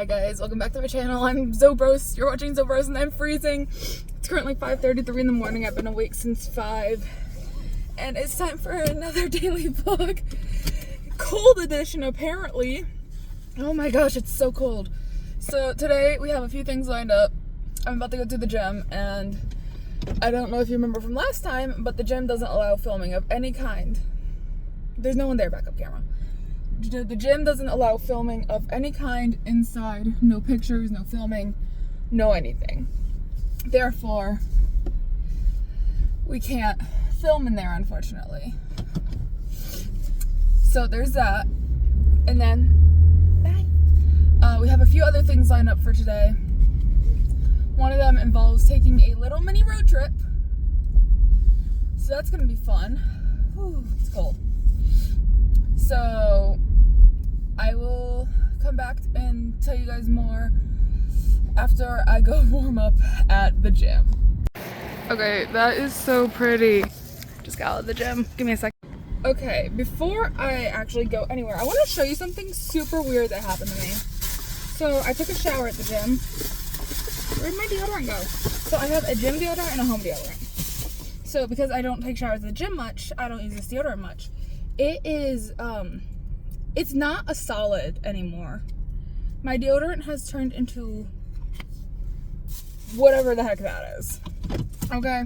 Hi guys, welcome back to my channel. I'm Zobros. You're watching Zobros and I'm freezing. It's currently 5:33 in the morning. I've been awake since 5. And it's time for another daily vlog. Cold edition apparently. Oh my gosh, it's so cold. So today we have a few things lined up. I'm about to go to the gym and I don't know if you remember from last time, but the gym doesn't allow filming of any kind. There's no one there, backup camera. The gym doesn't allow filming of any kind inside. No pictures, no filming, no anything. Therefore, we can't film in there, unfortunately. So there's that. And then, bye. We have a few other things lined up for today. One of them involves taking a little mini road trip. So that's gonna be fun. Whew, it's cold. So I will come back and tell you guys more after I go warm up at the gym. Okay, that is so pretty. Just got out of the gym. Give me a second. Okay, before I actually go anywhere, I want to show you something super weird that happened to me. So I took a shower at the gym. Where'd my deodorant go? So I have a gym deodorant and a home deodorant. So because I don't take showers at the gym much, I don't use this deodorant much. It is, it's not a solid anymore. My deodorant has turned into whatever the heck that is. Okay?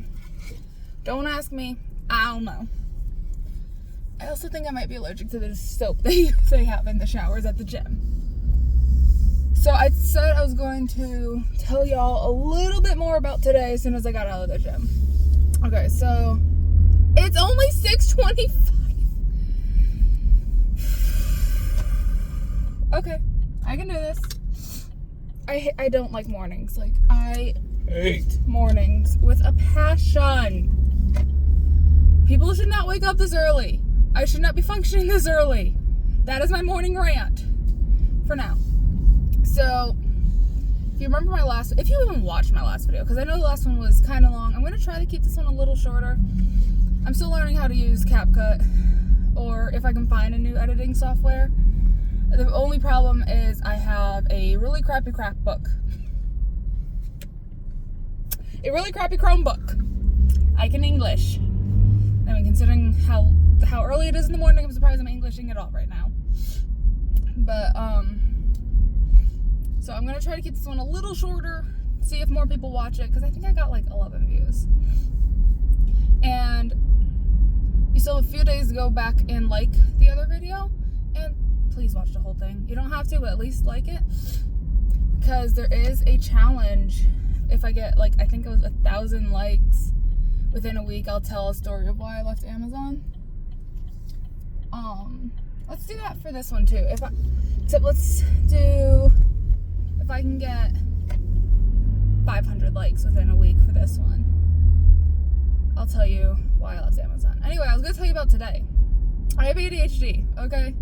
Don't ask me. I don't know. I also think I might be allergic to the soap they have in the showers at the gym. So I said I was going to tell y'all a little bit more about today as soon as I got out of the gym. Okay, so it's only 6:25. Okay, I can do this. I don't like mornings. Like, I hate mornings with a passion. People should not wake up this early. I should not be functioning this early. That is my morning rant for now. So, if you remember if you even watched my last video, because I know the last one was kind of long, I'm going to try to keep this one a little shorter. I'm still learning how to use CapCut, or if I can find a new editing software. The only problem is I have a really crappy book. A really crappy Chromebook. I can English. I mean, considering how early it is in the morning, I'm surprised I'm Englishing it all right now. But, so I'm going to try to keep this one a little shorter, see if more people watch it, because I think I got like 11 views. And you still have a few days to go back and like the other video, and please watch the whole thing. You don't have to, but at least like it, because there is a challenge. If I get like, I think it was 1,000 likes within a week, I'll tell a story of why I left Amazon. Let's do that for this one too. If I can get 500 likes within a week for this one, I'll tell you why I left Amazon. Anyway, I was gonna tell you about today. I have ADHD, okay?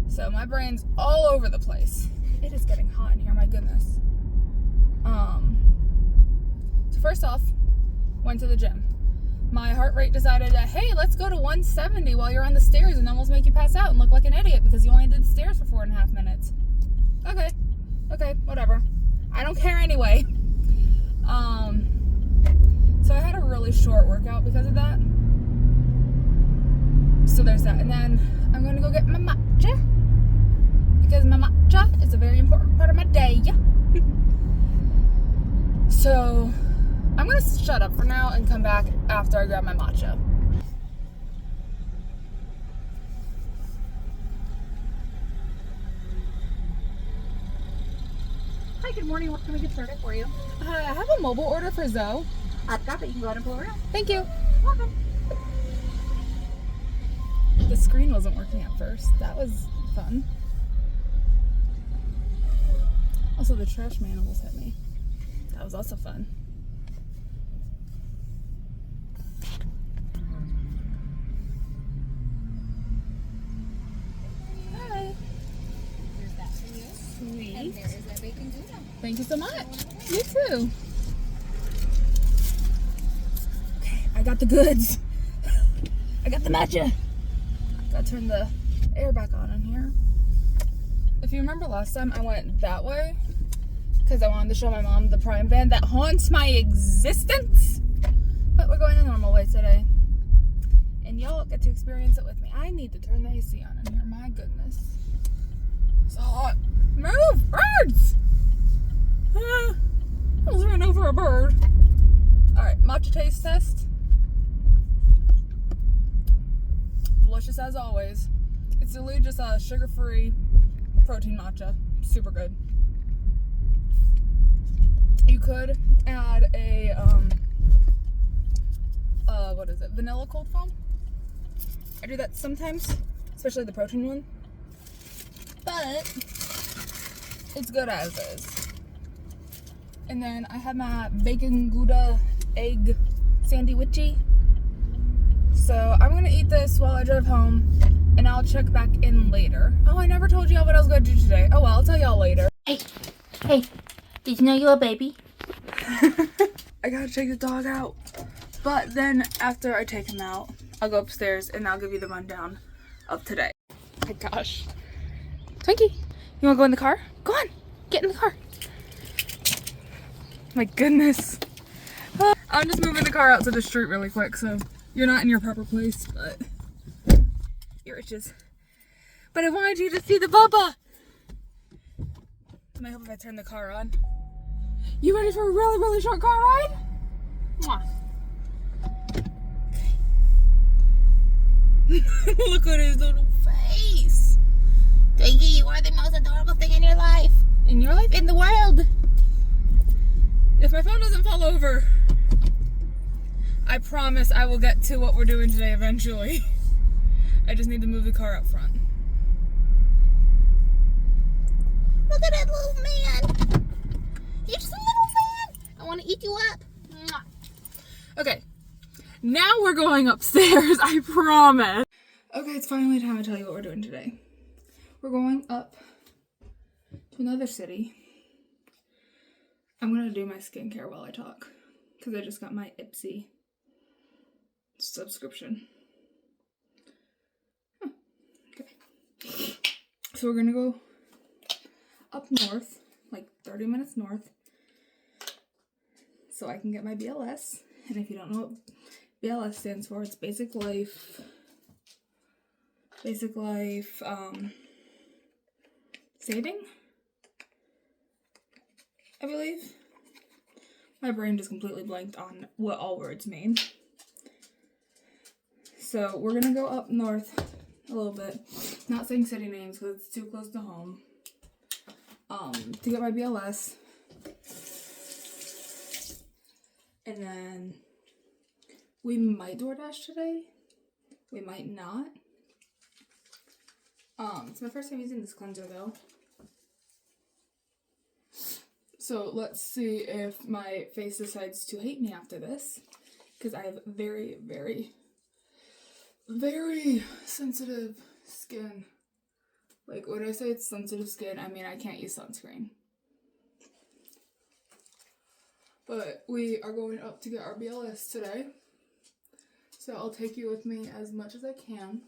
So my brain's all over the place. It is getting hot in here, my goodness. So first off, went to the gym. My heart rate decided that, hey, let's go to 170 while you're on the stairs and almost make you pass out and look like an idiot because you only did the stairs for 4.5 minutes. Okay, whatever. I don't care anyway. So I had a really short workout because of that. So there's that. And then I'm going to go get my matcha, because my matcha is a very important part of my day. So I'm going to shut up for now and come back after I grab my matcha. Hi, good morning. What can we get started for you? Hi, I have a mobile order for Zoe. I've got it. You can go ahead and pull it out. Thank you. Welcome. The screen wasn't working at first. That was fun. Also, the trash man almost hit me. That was also fun. Hi. Here's that for you. Sweet. And there is that bacon gouda. Thank you so much. You too. Okay, I got the goods. I got the matcha. Gotta turn the air back on in here. If you remember last time, I went that way because I wanted to show my mom the Prime van that haunts my existence. But we're going the normal way today. And y'all get to experience it with me. I need to turn the AC on in here. My goodness. It's hot. Move! Birds! I almost ran over a bird. Alright, matcha taste test. Delicious as always. It's literally just a sugar-free protein matcha. Super good. You could add a, what is it? Vanilla cold foam. I do that sometimes, especially the protein one. But it's good as is. And then I have my bacon Gouda egg sandwichy. So I'm gonna eat this while I drive home, and I'll check back in later. Oh, I never told y'all what I was gonna do today. Oh well, I'll tell y'all later. Hey, did you know you're a baby? I gotta take the dog out. But then after I take him out, I'll go upstairs and I'll give you the rundown of today. Oh my gosh. Twinkie, you wanna go in the car? Go on, get in the car. My goodness. I'm just moving the car out to the street really quick, so you're not in your proper place, but your itches. But I wanted you to see the Bubba. I hope if I turn the car on. You ready for a really, really short car ride? Mwah. Look at his little face. Twinkie, you are the most adorable thing in your life. In your life? In the world. If my phone doesn't fall over, I promise I will get to what we're doing today eventually. I just need to move the car up front. Look at that little man. You're just a little man. I want to eat you up. Mwah. Okay, now we're going upstairs, I promise. Okay, it's finally time to tell you what we're doing today. We're going up to another city. I'm gonna do my skincare while I talk, because I just got my Ipsy subscription. Okay. So we're gonna go up north, like 30 minutes north, so I can get my BLS. And if you don't know what BLS stands for, it's Basic Life, saving, I believe. My brain just completely blanked on what all words mean. So we're gonna go up north a little bit. Not saying city names because it's too close to home. To get my BLS. And then we might DoorDash today. We might not. It's my first time using this cleanser though. So let's see if my face decides to hate me after this. Because I have very, very, very sensitive skin. Like, when I say it's sensitive skin, I mean I can't use sunscreen. But we are going up to get our BLS today. So I'll take you with me as much as I can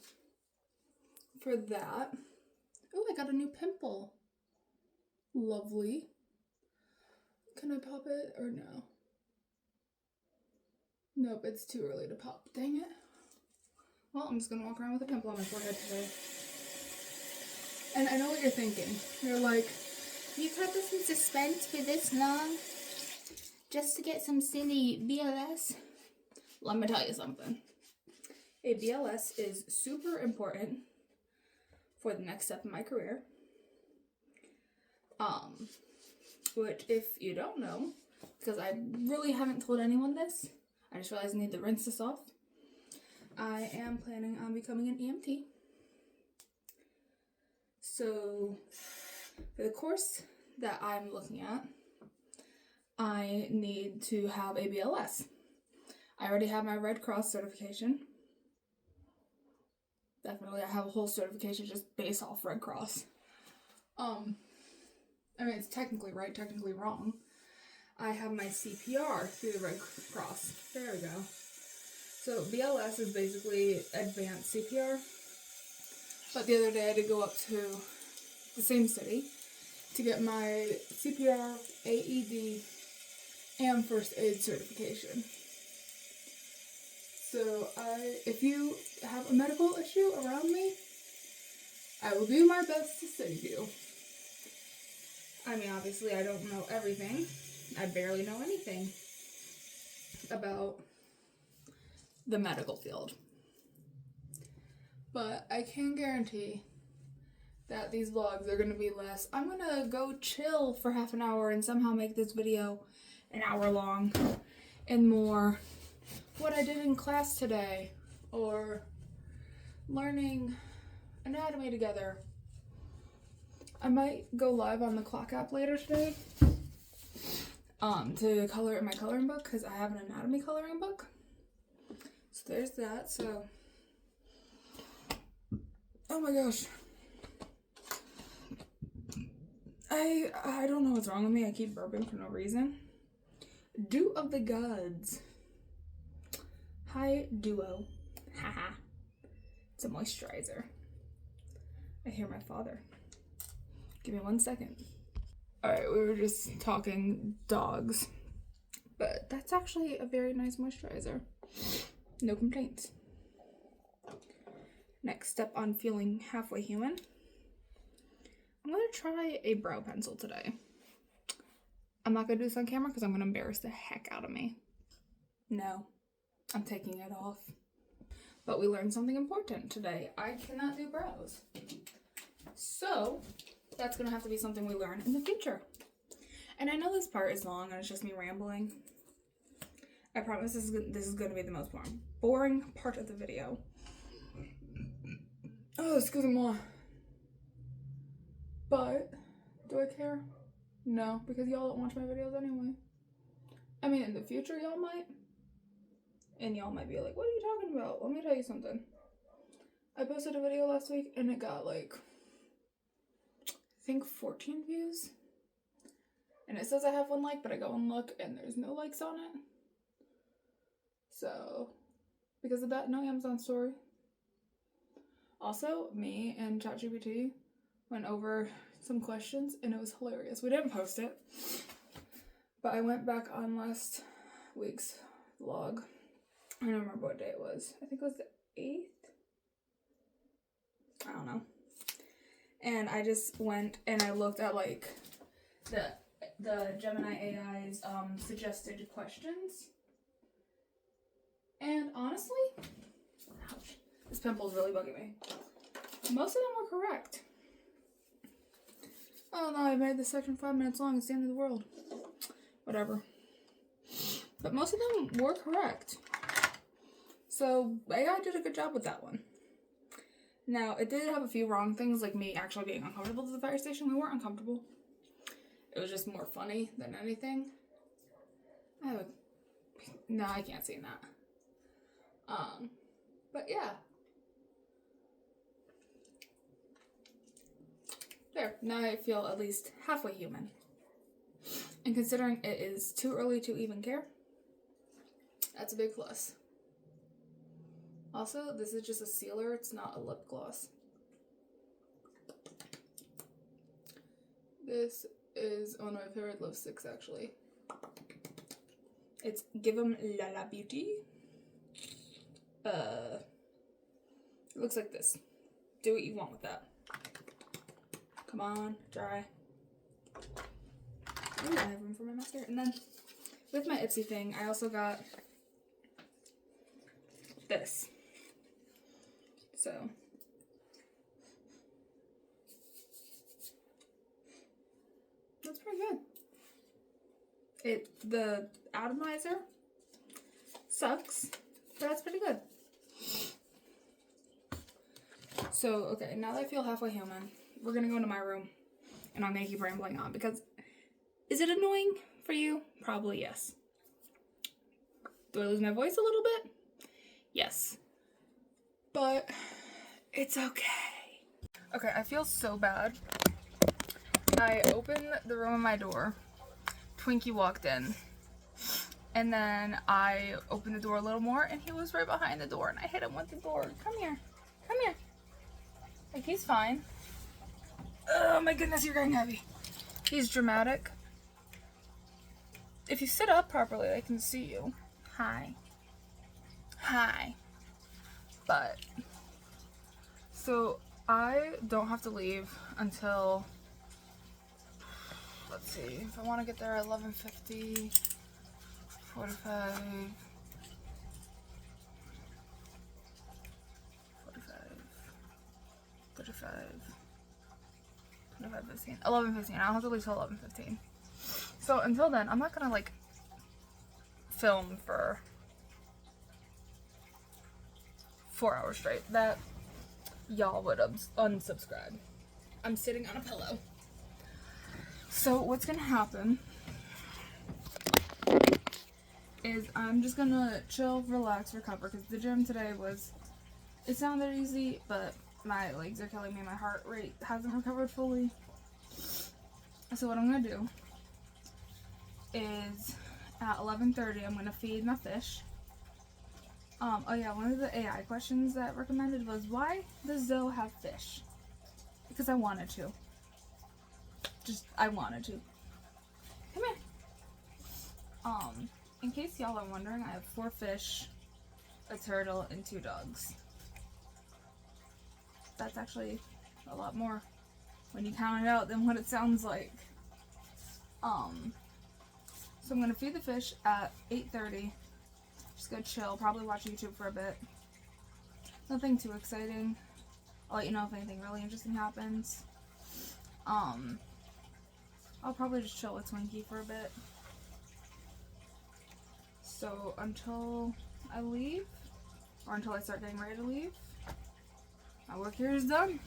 for that. Oh, I got a new pimple. Lovely. Can I pop it or no? Nope, it's too early to pop. Dang it. Well, I'm just gonna walk around with a pimple on my forehead today. And I know what you're thinking. You're like, You've had this in suspense for this long just to get some silly BLS? let me tell you something. A BLS is super important for the next step in my career. Which, if you don't know, because I really haven't told anyone this, I just realized I need to rinse this off. I am planning on becoming an EMT. So, for the course that I'm looking at, I need to have a BLS. I already have my Red Cross certification. Definitely, I have a whole certification just based off Red Cross. I mean, it's technically right, technically wrong. I have my CPR through the Red Cross. There we go. So BLS is basically advanced CPR. But the other day I had to go up to the same city to get my CPR, AED, and first aid certification. So if you have a medical issue around me, I will do my best to save you. I mean, obviously I don't know everything. I barely know anything about the medical field. But I can guarantee that these vlogs are going to be less. I'm going to go chill for half an hour and somehow make this video an hour long, and more what I did in class today, or learning anatomy together. I might go live on the Clock app later today to color in my coloring book, because I have an anatomy coloring book. So there's that. So, oh my gosh, I don't know what's wrong with me. I keep burping for no reason. Dew of the Gods. Hi, Duo. Haha. It's a moisturizer. I hear my father. Give me 1 second. Alright, we were just talking dogs. But that's actually a very nice moisturizer. No complaints. Next step on feeling halfway human. I'm going to try a brow pencil today. I'm not going to do this on camera because I'm going to embarrass the heck out of me. No, I'm taking it off. But we learned something important today. I cannot do brows. So, that's going to have to be something we learn in the future. And I know this part is long and it's just me rambling. I promise this is going to be the most boring part of the video. Oh, excuse me. But, do I care? No, because y'all don't watch my videos anyway. I mean, in the future, y'all might. And y'all might be like, what are you talking about? Let me tell you something. I posted a video last week and it got like, I think 14 views. And it says I have 1 like, but I go and look and there's no likes on it. So, because of that, no Amazon story. Also, me and ChatGPT went over some questions and it was hilarious. We didn't post it, but I went back on last week's vlog. I don't remember what day it was. I think it was the 8th. I don't know. And I just went and I looked at like the Gemini AI's suggested questions. And honestly, ouch, this pimple is really bugging me. Most of them were correct. Oh no, I made this section 5 minutes long. It's the end of the world. Whatever. But most of them were correct. So AI did a good job with that one. Now, it did have a few wrong things, like me actually being uncomfortable at the fire station. We weren't uncomfortable. It was just more funny than anything. No, I can't see that. But yeah. There, now I feel at least halfway human. And considering it is too early to even care, that's a big plus. Also, this is just a sealer, it's not a lip gloss. This is one of my favorite lipsticks, actually. It's Give 'em La La Beauty. It looks like this. Do what you want with that. Come on, dry. Ooh, I have room for my mascara. And then, with my Ipsy thing, I also got this. So, that's pretty good. The atomizer sucks, but that's pretty good. So, okay, now that I feel halfway human, we're gonna go into my room and I'm gonna keep rambling on because is it annoying for you? Probably yes. Do I lose my voice a little bit? Yes. But it's okay. Okay, I feel so bad. I opened the room on my door. Twinkie walked in. And then I opened the door a little more and he was right behind the door and I hit him with the door. Come here. Come here. Like, he's fine. Oh my goodness, you're getting heavy. He's dramatic. If you sit up properly, I can see you. Hi. Hi. But, so I don't have to leave until, let's see, if I want to get there at 11:50, 45, 25, 15, 11:15. I don't have to leave till 11:15. So until then, I'm not gonna like film for 4 hours straight. That y'all would unsubscribe. I'm sitting on a pillow. So what's gonna happen is I'm just gonna chill, relax, recover, because the gym today it sounded easy, but my legs are killing me. My heart rate hasn't recovered fully. So what I'm gonna do is at 11:30 I'm gonna feed my fish. Oh yeah, one of the AI questions that recommended was, why does Zoe have fish? Because I wanted to. I wanted to. Come here. In case y'all are wondering, I have 4 fish, a turtle, and 2 dogs. That's actually a lot more when you count it out than what it sounds like. So I'm gonna feed the fish at 8:30. Just go chill, probably watch YouTube for a bit. Nothing too exciting. I'll let you know if anything really interesting happens. I'll probably just chill with Twinkie for a bit. So until I leave, or until I start getting ready to leave, my work here is done.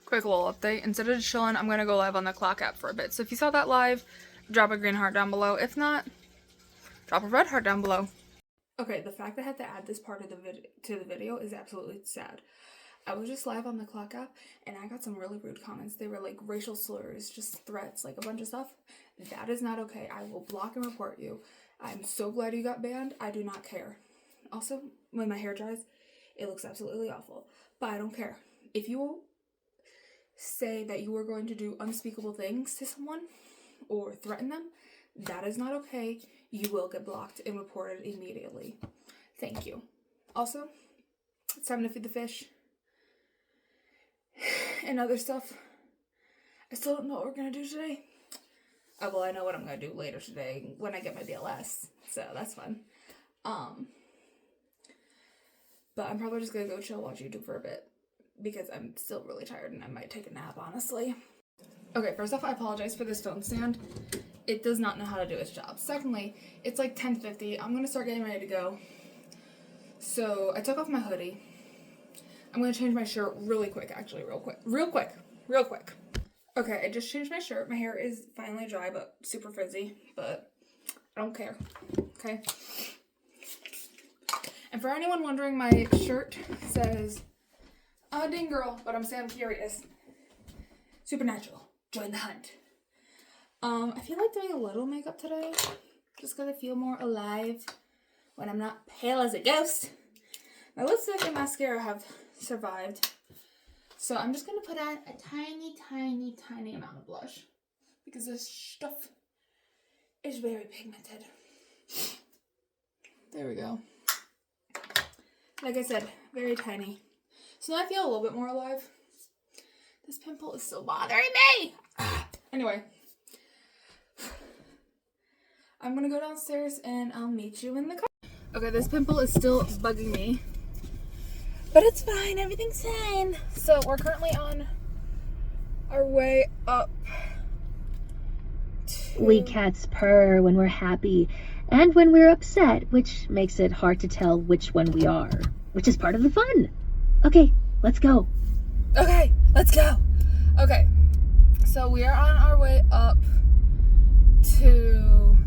Quick little update. Instead of just chilling, I'm gonna go live on the clock app for a bit. So if you saw that live, drop a green heart down below. If not, drop a red heart down below. Okay, the fact that I had to add this part of the video is absolutely sad. I was just live on the clock app and I got some really rude comments. They were like racial slurs, just threats, like a bunch of stuff. That is not okay. I will block and report you. I'm so glad you got banned. I do not care. Also, when my hair dries, it looks absolutely awful. But I don't care. If you say that you are going to do unspeakable things to someone or threaten them, that is not okay. You will get blocked and reported immediately. Thank you. Also, it's time to feed the fish and other stuff. I still don't know what we're gonna do today. Oh, well, I know what I'm gonna do later today when I get my BLS, so that's fun. But I'm probably just gonna go chill, watch YouTube for a bit because I'm still really tired and I might take a nap, honestly. Okay, first off, I apologize for this phone stand. It does not know how to do its job. Secondly, it's like 10:50. I'm gonna start getting ready to go. So I took off my hoodie. I'm gonna change my shirt really quick, actually, real quick. Okay, I just changed my shirt. My hair is finally dry, but super frizzy, but I don't care, okay? And for anyone wondering, my shirt says, dang girl, but I'm Sam Curious. Supernatural, join the hunt. I feel like doing a little makeup today, just because I feel more alive when I'm not pale as a ghost. My lipstick and mascara have survived. So I'm just going to put on a tiny amount of blush because this stuff is very pigmented. There we go. Like I said, very tiny. So now I feel a little bit more alive. This pimple is still bothering me. Anyway, I'm going to go downstairs and I'll meet you in the car. Okay, this pimple is still bugging me. But it's fine, everything's fine. So we're currently on our way up to... We cats purr when we're happy and when we're upset, which makes it hard to tell which one we are, which is part of the fun. Okay, let's go. Okay, let's go. Okay, so we are on our way up to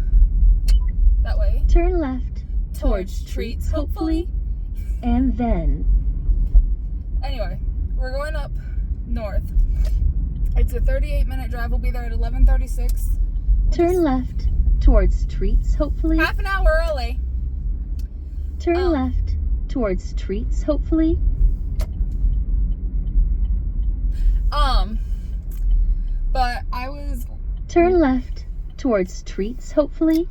that way. Turn left Towards treats, hopefully. And then... Anyway, we're going up north. It's a 38-minute drive. We'll be there at 11:36. Turn left towards treats, hopefully. Half an hour early. Turn left towards treats, hopefully. But I was Turn left towards treats, hopefully.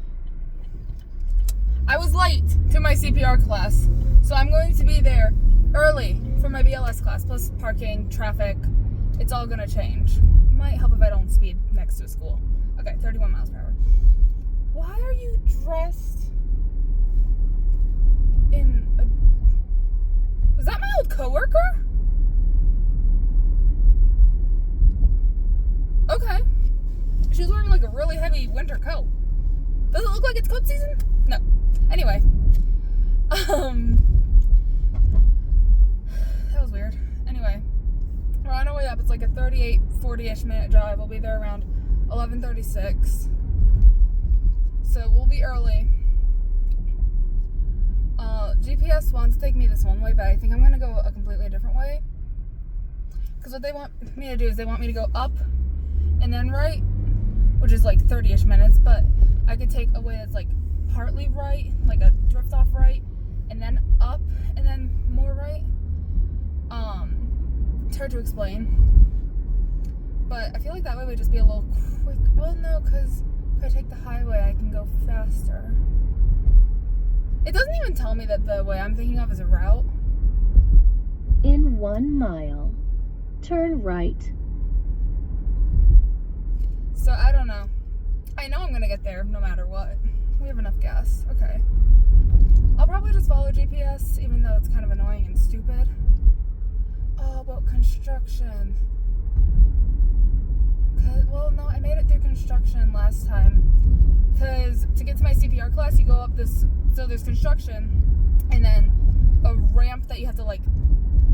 late to my CPR class, so I'm going to be there early for my BLS class, plus parking, traffic, it's all gonna change. Might help if I don't speed next to a school. Okay, 31 miles per hour. Why are you dressed in a... Was that my old coworker? Okay. She was wearing like a really heavy winter coat. Does it look like it's coat season? No. Anyway. That was weird. Anyway. We're on our way up. It's like a 38, 40-ish minute drive. We'll be there around 11:36. So we'll be early. GPS wants to take me this one way, but I think I'm going to go a completely different way. Because what they want me to do is they want me to go up and then right, which is like 30-ish minutes, but I could take a way that's like partly right, like a drift off right, and then up, and then more right. It's hard to explain, but I feel like that way would just be a little quick. Well, no, because if I take the highway, I can go faster. It doesn't even tell me that the way I'm thinking of is a route. In 1 mile, turn right. So I don't know. I know I'm gonna get there no matter what. We have enough gas. Okay. I'll probably just follow GPS, even though it's kind of annoying and stupid. Oh, about construction. Well, no, I made it through construction last time. Because to get to my CPR class, you go up this, so there's construction, and then a ramp that you have to like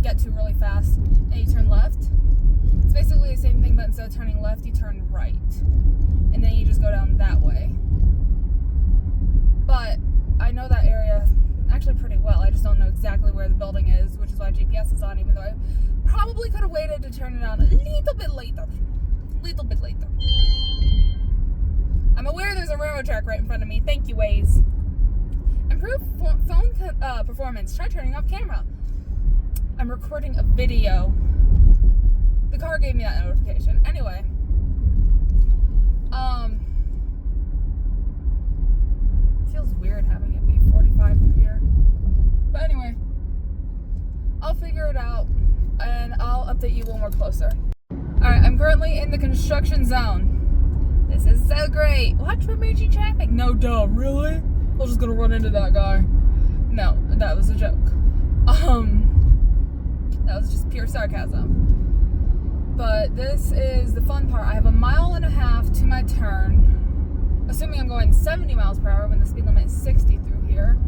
get to really fast, and you turn left. It's basically the same thing, but instead of turning left, you turn right. And then you just go down that way. But I know that area actually pretty well. I just don't know exactly where the building is, which is why GPS is on, even though I probably could have waited to turn it on a little bit later. I'm aware there's a railroad track right in front of me. Thank you, Waze. Improve phone performance. Try turning off camera. I'm recording a video. The car gave me that notification. Anyway. Feels weird having it be 45 through here. But anyway. I'll figure it out and I'll update you when we're closer. Alright, I'm currently in the construction zone. This is so great. Watch for emergency traffic. No, duh, really? I was just gonna run into that guy. No, that was a joke. That was just pure sarcasm. But this is the fun part. I have 1.5 miles to my turn. Assuming I'm going 70 miles per hour when the speed limit is 60 through here.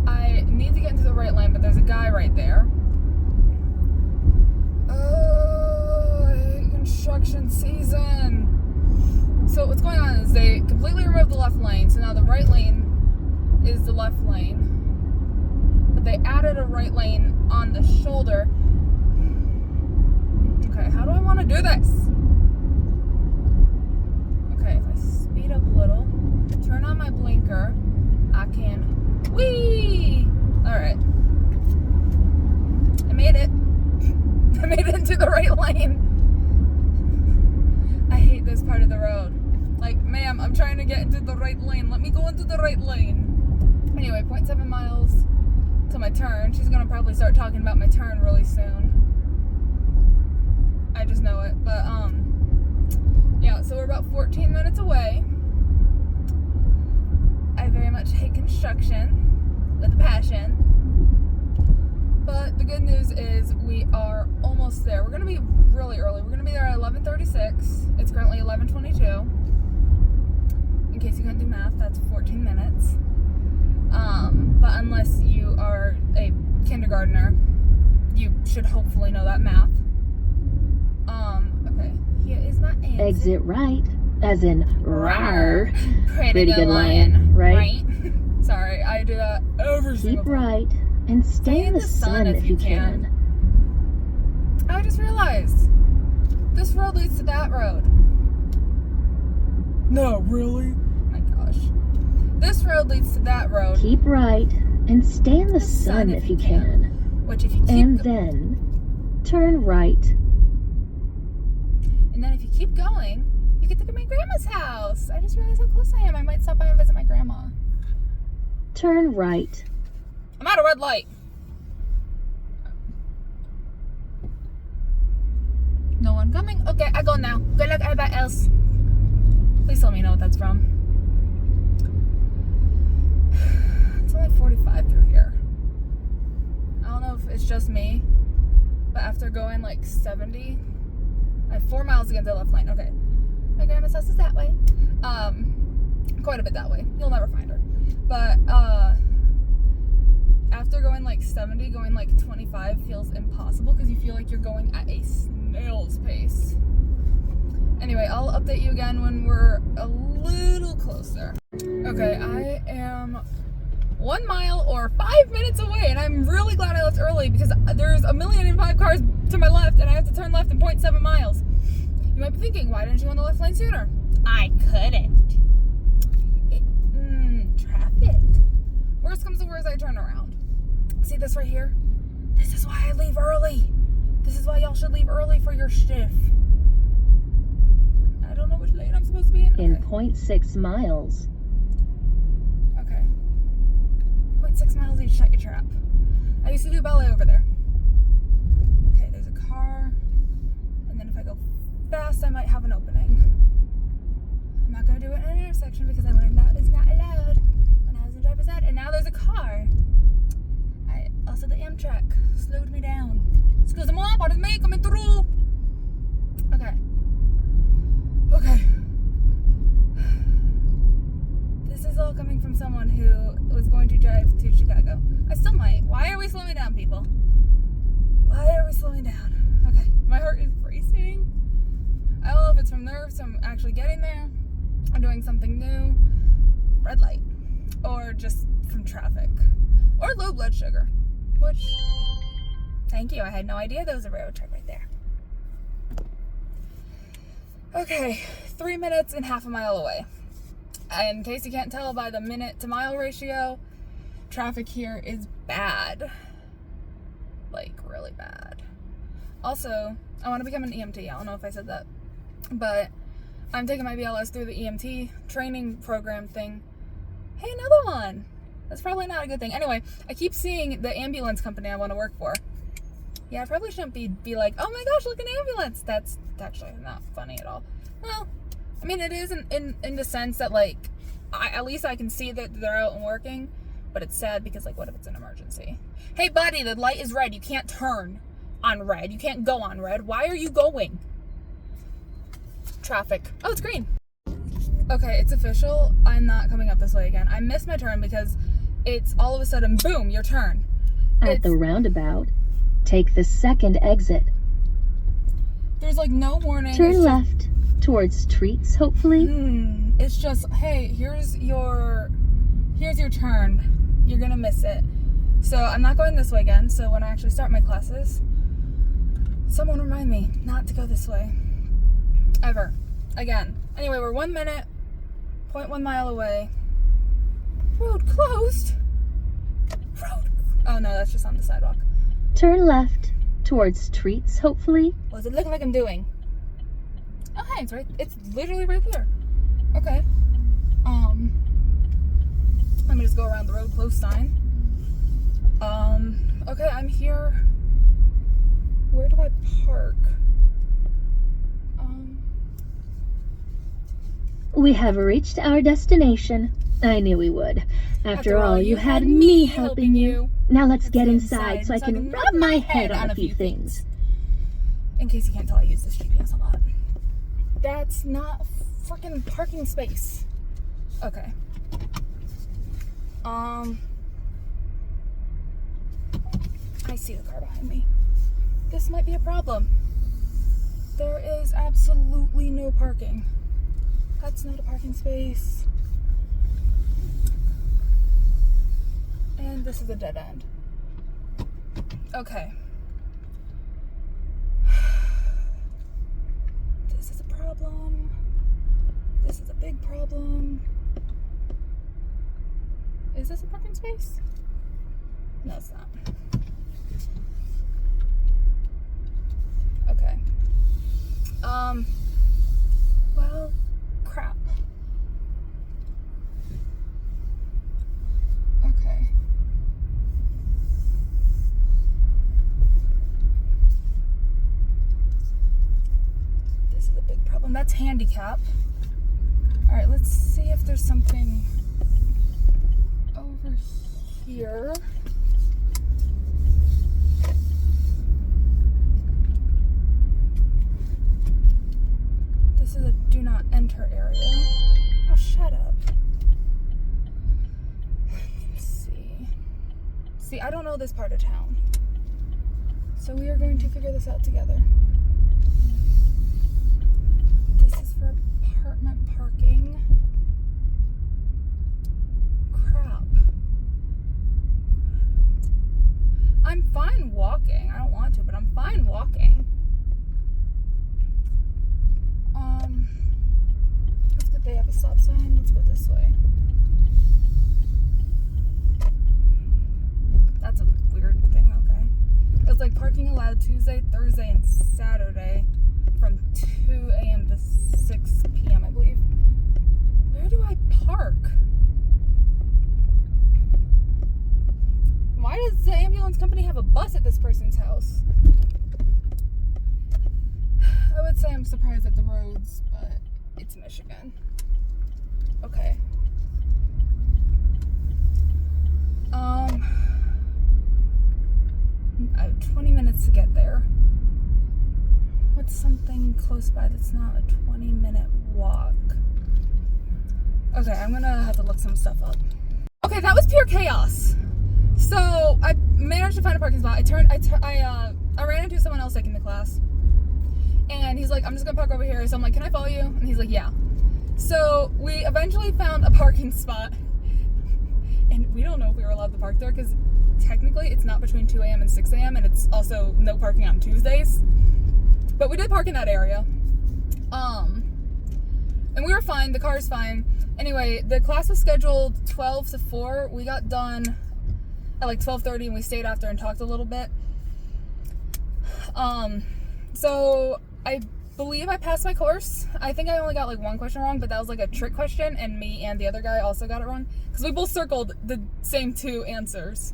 I need to get into the right lane, but there's a guy right there. Oh, I hate construction season. So what's going on is they completely removed the left lane, so now the right lane is the left lane. But they added a right lane on the shoulder. Okay, how do I want to do this? Okay, if I speed up a little, turn on my blinker, I can... Whee! Alright. I made it. I made it into the right lane. I hate this part of the road. Like, ma'am, I'm trying to get into the right lane. Let me go into the right lane. Anyway, 0.7 miles to my turn. She's gonna probably start talking about my turn really soon. I just know it. But, yeah, so we're about 14 minutes away. I very much hate construction with a passion. But the good news is we are almost there. We're going to be really early. We're going to be there at 11:36. It's currently 11:22. In case you couldn't do math, that's 14 minutes. But unless you are a kindergartner, you should hopefully know that math. Okay. Here is my answer. Exit right, as in rawr. Pretty good lion, right? Sorry, I do that every single Keep time. right and stay in the sun if you can. I just realized this road leads to that road. No, really? Oh my gosh. This road leads to that road. Keep right and stay in the sun if you can. Which if you keep And then turn right. And then if you keep going, you get to my grandma's house. I just realized how close I am. I might stop by and visit my grandma. Turn right. I'm at a red light. No one coming? Okay, I go now. Good luck, everybody else. Please let me know what that's from. It's only 45 through here. I don't know if it's just me, but after going like 70, I have 4 miles to get into the left lane. Okay. My grandma's house is that way. Quite a bit that way. You'll never find her. But, after going like 70, going like 25 feels impossible because you feel like you're going at a snail's pace. Anyway, I'll update you again when we're a little closer. Okay, I am 1 mile or 5 minutes away, and I'm really glad I left early because there's 1,000,005 cars to my left, and I have to turn left in 0.7 miles. You might be thinking, why didn't you go on the left lane sooner? I couldn't. Traffic. Worst comes to worst, I turn around. See this right here? This is why I leave early. This is why y'all should leave early for your shift. I don't know which lane I'm supposed to be in. In 0.6 miles. Okay. 0.6 miles, you shut your trap. I used to do ballet over there. Okay, there's a car. And then if I go fast, I might have an opening. I'm not going to do it in an intersection because I learned that is not allowed when I was in driver's ed. And now there's a car. Also, the Amtrak slowed me down. Excuse-moi, pardon me, coming through. Okay. Okay. This is all coming from someone who was going to drive to Chicago. I still might. Why are we slowing down, people? Why are we slowing down? Okay. My heart is racing. I don't know if it's from nerves, from actually getting there, or doing something new. Red light. Or just from traffic. Or low blood sugar. Which, thank you. I had no idea there was a railroad track right there. Okay, 3 minutes and half a mile away. And in case you can't tell by the minute to mile ratio, traffic here is bad. Like, really bad. Also, I want to become an EMT. I don't know if I said that. But I'm taking my BLS through the EMT training program thing. Hey, another one! That's probably not a good thing. Anyway, I keep seeing the ambulance company I want to work for. Yeah, I probably shouldn't be like, oh my gosh, look, an ambulance. That's actually not funny at all. Well, I mean, it is in the sense that, like, at least I can see that they're out and working, but it's sad because, like, what if it's an emergency? Hey, buddy, the light is red. You can't turn on red. You can't go on red. Why are you going? Traffic. Oh, it's green. Okay, it's official. I'm not coming up this way again. I missed my turn because it's all of a sudden, boom, your turn. At the roundabout, take the second exit. There's like no warning. Turn left towards Treats, hopefully. It's just, hey, here's your turn. You're gonna miss it. So I'm not going this way again. So when I actually start my classes, someone remind me not to go this way. Ever. Again. Anyway, we're 1 minute, 0.1 mile away. Road closed. Road. Oh no, that's just on the sidewalk. Turn left towards Treats, hopefully. What does it look like I'm doing? Oh, hey, it's right. It's literally right there. Okay. Let me just go around the road close sign. Okay, I'm here. Where do I park? We have reached our destination. I knew we would. After all, you had me helping you. Now let's get inside so I can rub my head on a few things. In case you can't tell, I use this GPS a lot. That's not freaking parking space. Okay. I see the car behind me. This might be a problem. There is absolutely no parking. That's not a parking space. And this is a dead end. Okay. This is a problem. This is a big problem. Is this a parking space? No, it's not. Okay. big problem. That's handicap. All right, let's see if there's something over here. This is a do not enter area. Oh, shut up. Let's see. See, I don't know this part of town. So we are going to figure this out together. This is for apartment parking. Crap. I'm fine walking. I don't want to, but I'm fine walking. That's good. They have a stop sign. Let's go this way. That's a weird thing. Okay. It's like parking allowed Tuesday, Thursday, and Saturday from 2 a.m. to 6 p.m. I believe. Where do I park? Why does the ambulance company have a bus at this person's house? I would say I'm surprised at the roads, but it's Michigan. Okay. I have 20 minutes to get there. What's something close by that's not a 20-minute walk? Okay, I'm gonna have to look some stuff up. Okay, that was pure chaos. So I managed to find a parking spot. I ran into someone else taking the class, and he's like, "I'm just gonna park over here." So I'm like, "Can I follow you?" And he's like, "Yeah." So we eventually found a parking spot, and we don't know if we were allowed to park there because technically it's not between 2 a.m. and 6 a.m. and it's also no parking on Tuesdays. But we did park in that area. And we were fine. The car's fine. Anyway, the class was scheduled 12 to 4. We got done at like 12:30 and we stayed after and talked a little bit. So I believe I passed my course. I think I only got like one question wrong, but that was like a trick question, and me and the other guy also got it wrong because we both circled the same two answers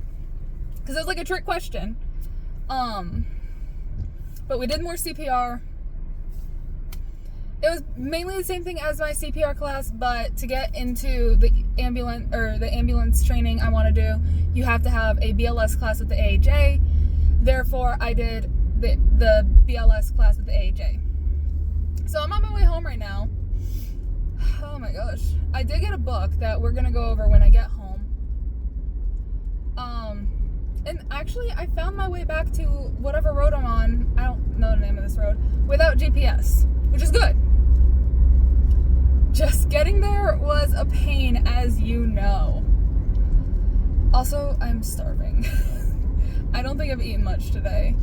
because it was like a trick question. But we did more CPR. It was mainly the same thing as my CPR class, but to get into the ambulance training I want to do, you have to have a BLS class with the AHA. Therefore, I did the BLS class with the AHA. So I'm on my way home right now. Oh my gosh. I did get a book that we're gonna go over when I get home. And actually I found my way back to whatever road I'm on. I don't know the name of this road without GPS, which is good. Just getting there was a pain, as you know. Also, I'm starving. I don't think I've eaten much today.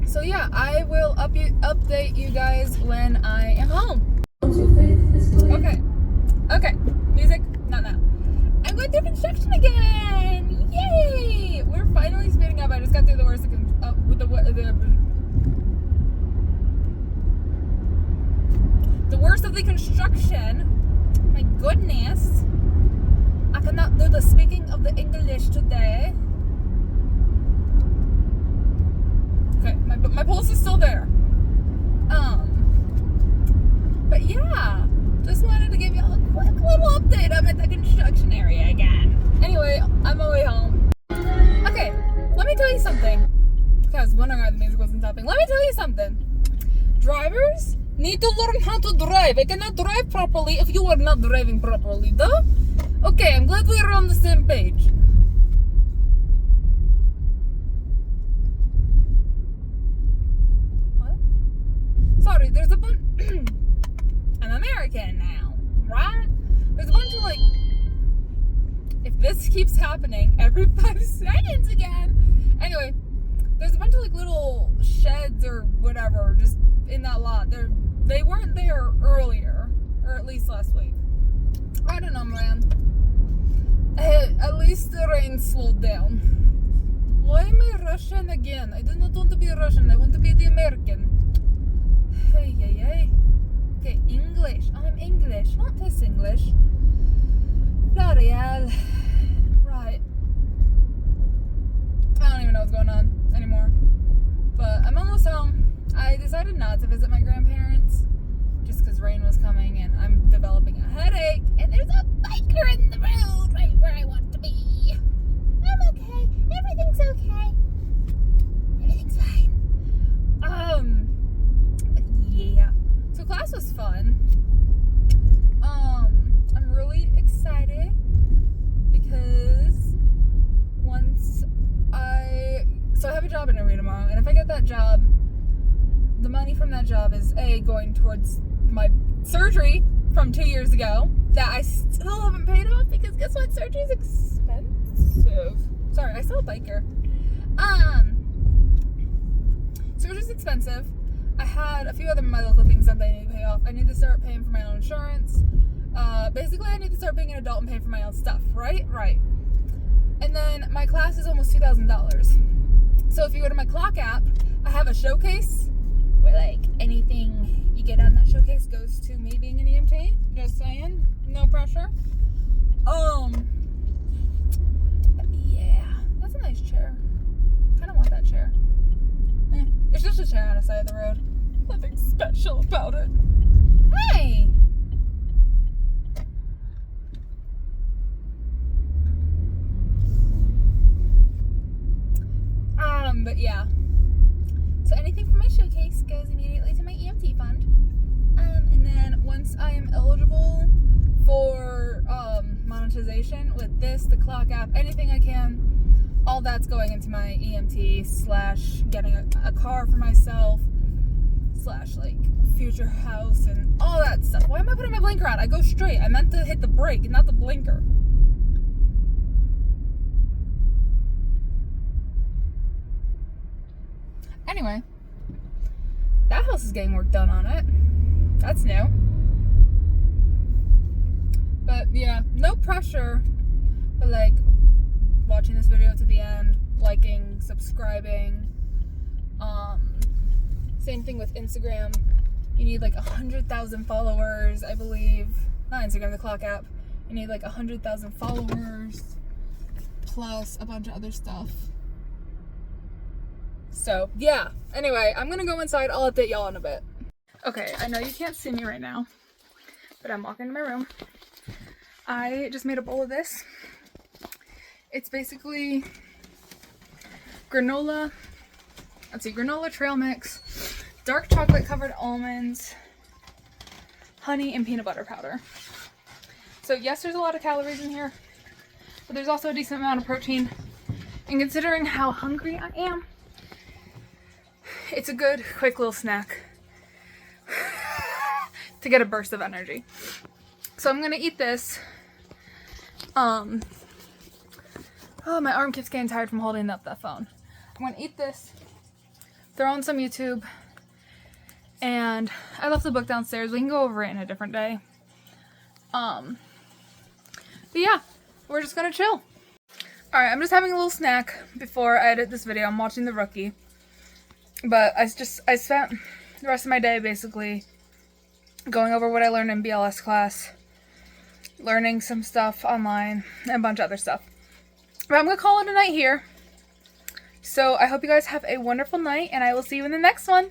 So yeah, I will update you guys when I am home. Okay, music, not now. I'm going through construction again! Yay! We're finally speeding up. I just got through the worst of the worst of the construction. My goodness. I cannot do the speaking of the English today. Okay, my pulse is still there. But yeah, just wanted to give you a quick little update. I'm at the construction area again. Anyway, I'm on my way home. Okay, let me tell you something. I was wondering why the music wasn't stopping. Let me tell you something. Drivers need to learn how to drive. I cannot drive properly if you are not driving properly, duh? Okay, I'm glad we're on the same page. What? Sorry, there's a bunch... I'm American now, right? There's a bunch of like... If this keeps happening every 5 seconds again... Anyway, there's a bunch of like little sheds or whatever just in that lot. They weren't there earlier, or at least last week. I don't know, man. At least the rain slowed down. Why am I Russian again? I do not want to be Russian. I want to be the American. Hey, hey, hey. Okay, English. I'm English, not this English. L'Oreal. Right. I don't even know what's going on anymore. But I'm almost home. I decided not to visit visit my grandparents just because rain was coming and I'm developing a headache. And there's a biker in the road right where I want to be. I'm okay. Everything's okay. Everything's fine. But yeah. So class was fun. I'm really excited because I have a job interview tomorrow, and if I get that job, the money from that job is going towards my surgery from 2 years ago that I still haven't paid off because guess what? Surgery is expensive. Sorry, I saw a biker. Surgery's expensive. I had a few other my local things that I need to pay off. I need to start paying for my own insurance. Basically, I need to start being an adult and pay for my own stuff, right? Right. And then my class is almost $2,000. So if you go to my clock app, I have a showcase where like anything you get on that showcase goes to me being an EMT. Just saying, no pressure. Yeah, that's a nice chair. Kind of want that chair. It's just a chair on the side of the road. Nothing special about it. Hey. But yeah. So anything from my showcase goes immediately to my EMT fund. And then once I am eligible for monetization with this, the clock app, anything I can, all that's going into my EMT / getting a car for myself / like future house and all that stuff. Why am I putting my blinker on? I go straight. I meant to hit the brake, not the blinker. Anyway, that house is getting work done on it. That's new. But yeah, no pressure. But like watching this video to the end, liking, subscribing. Same thing with Instagram. You need like 100,000 followers, I believe. Not Instagram, the clock app. You need like 100,000 followers plus a bunch of other stuff. So, yeah. Anyway, I'm gonna go inside. I'll update y'all in a bit. Okay, I know you can't see me right now, but I'm walking to my room. I just made a bowl of this. It's basically granola. Let's see, granola trail mix, dark chocolate covered almonds, honey, and peanut butter powder. So, yes, there's a lot of calories in here, but there's also a decent amount of protein. And considering how hungry I am, it's a good, quick little snack to get a burst of energy. So I'm gonna eat this. Oh, my arm keeps getting tired from holding up that phone. I'm gonna eat this, throw on some YouTube, and I left the book downstairs. We can go over it in a different day. But yeah, we're just gonna chill. Alright, I'm just having a little snack before I edit this video. I'm watching The Rookie. But I spent the rest of my day basically going over what I learned in BLS class, learning some stuff online, and a bunch of other stuff. But I'm going to call it a night here. So I hope you guys have a wonderful night, and I will see you in the next one.